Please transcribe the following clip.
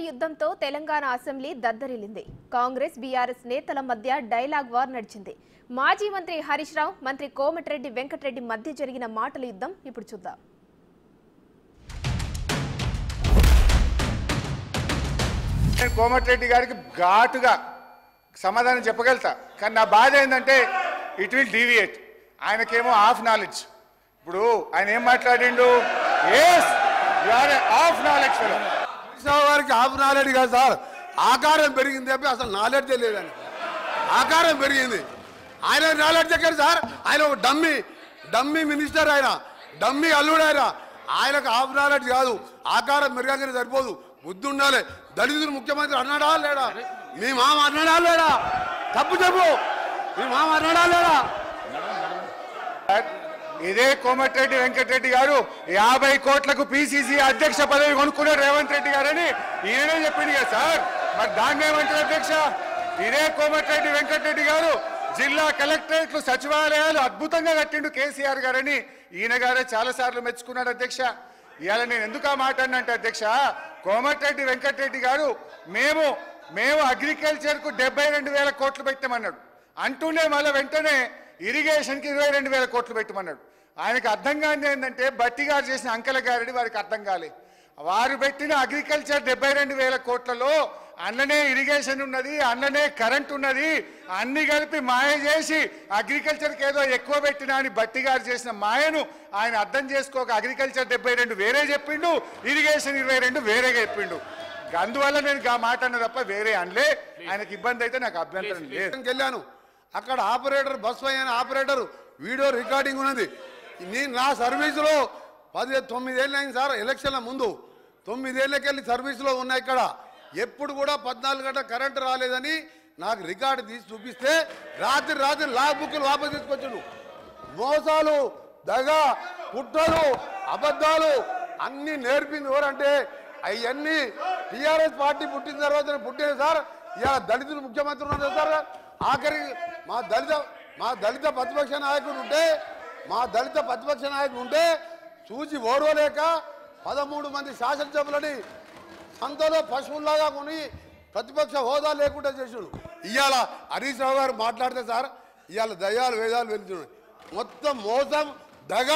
యుద్ధంతో Telangana assembly దద్దరిల్లింది. Congress BRS నేతల మధ్య dialogue war నడిచింది. మాజీ మంత్రి హరీష్ రావు, మంత్రి కోమటిరెడ్డి వెంకటరెడ్డి మధ్య జరిగిన మాటల యుద్ధం ఇప్పుడు చూద్దాం. కోమటిరెడ్డి గారికి ఘాటుగా సమాధానం చెప్పగలుగుతా, కానీ నా బాధ ఏంటంటే ఇట్ విల్ డీవియేట్. ఆయనకేమో హాఫ్ నాలెడ్జ్. ఇప్పుడు ఆయన ఏం మాట్లాడిండు, హాఫ్ నాలెడ్జ్ వారికి హాఫ్ నాలెడ్జ్ కాదు సార్, ఆకారం పెరిగింది చెప్పి అసలు నాలెడ్జే లేదని. ఆకారం పెరిగింది, ఆయన నాలెడ్జ్ ఎక్కడ సార్? ఆయన ఒక డమ్మీ మినిస్టర్, ఆయన డమ్మీ అల్లుడు. ఆయనకు హాఫ్ నాలెడ్జ్ కాదు, ఆకారం పెరగానే సరిపోదు, బుద్ధి ఉండాలి. దళితులు ముఖ్యమంత్రి అన్నాడా లేడా? మీ మామ అన్నాడా లేడా? తప్పు చెప్పు, మీ మామ అన్నాడా లేడా? ఇదే కోమటిరెడ్డి వెంకటరెడ్డి గారు 50 కోట్లకు పిసిసి అధ్యక్ష పదవి కొనుక్కున్నాడు రేవంత్ రెడ్డి గారని ఈయనే చెప్పింది కదా సార్. మరి దాన్ని ఏమంటారు అధ్యక్ష? ఇదే కోమటిరెడ్డి వెంకటరెడ్డి గారు జిల్లా కలెక్టరేట్లు, సచివాలయాలు అద్భుతంగా కట్టిండు కేసీఆర్ గారని ఈయన గారే చాలా సార్లు మెచ్చుకున్నాడు అధ్యక్ష. ఇవాళ నేను ఎందుకు ఆ మాట అంటే అధ్యక్ష, కోమటిరెడ్డి వెంకటరెడ్డి గారు మేము అగ్రికల్చర్కు 72,000 కోట్లు పెట్టామన్నాడు. అంటూనే మళ్ళీ వెంటనే ఇరిగేషన్కి 22,000 కోట్లు పెట్టమన్నాడు. ఆయనకు అర్థం కాని ఏంటంటే బట్టి గారు చేసిన అంకెల గారిని వారికి అర్థం కాలే. వారు పెట్టిన అగ్రికల్చర్ 72,000 కోట్లలో అన్ననే ఇరిగేషన్ ఉన్నది, అన్ననే కరెంట్ ఉన్నది, అన్ని కలిపి మాయ చేసి అగ్రికల్చర్కి ఏదో ఎక్కువ పెట్టినా అని బట్టి గారు చేసిన మాయను ఆయన అర్థం చేసుకోక అగ్రికల్చర్ 72 వేరే చెప్పిండు, ఇరిగేషన్ 22 వేరేగా చెప్పిండు. అందువల్ల నేను ఆ మాట అన్న తప్ప వేరే అనలే. ఆయనకి ఇబ్బంది అయితే నాకు అభ్యంతరం లేదు. వెళ్ళాను, అక్కడ ఆపరేటర్, బస్ అయిన ఆపరేటర్ వీడియో రికార్డింగ్ ఉన్నది. నా సర్వీసులో 9 ఏళ్ళు అయింది సార్. ఎలక్షన్ల ముందు 9 ఏళ్ళకెళ్ళి సర్వీసులో ఉన్నా. ఇక్కడ ఎప్పుడు కూడా 14 గంటల కరెంటు రాలేదని నాకు రికార్డు తీసి చూపిస్తే రాత్రి లాగ్ బుక్లు వాపసు తీసుకొచ్చాడు. మోసాలు, దగ, పుట్టలు, అబద్ధాలు అన్నీ నేర్పింది ఎవరంటే అవన్నీ టీఆర్ఎస్ పార్టీ పుట్టిన తర్వాత పుట్టిన సార్. ఇలా దళితులు ముఖ్యమంత్రి ఉన్నారు సార్. ఆఖరికి మా దళిత ప్రతిపక్ష నాయకుడు ఉంటే చూసి ఓర్వలేక 13 మంది శాసనసభ్యులని సంతలో పశువుల్లాగా కొని ప్రతిపక్ష హోదా లేకుండా చేసాడు. ఇవాళ హరీష్ రావు గారు మాట్లాడితే సార్, ఇవాళ దయ్యాలు వేదాలు వెళ్తున్నాయి. మొత్తం మోసం, దగ.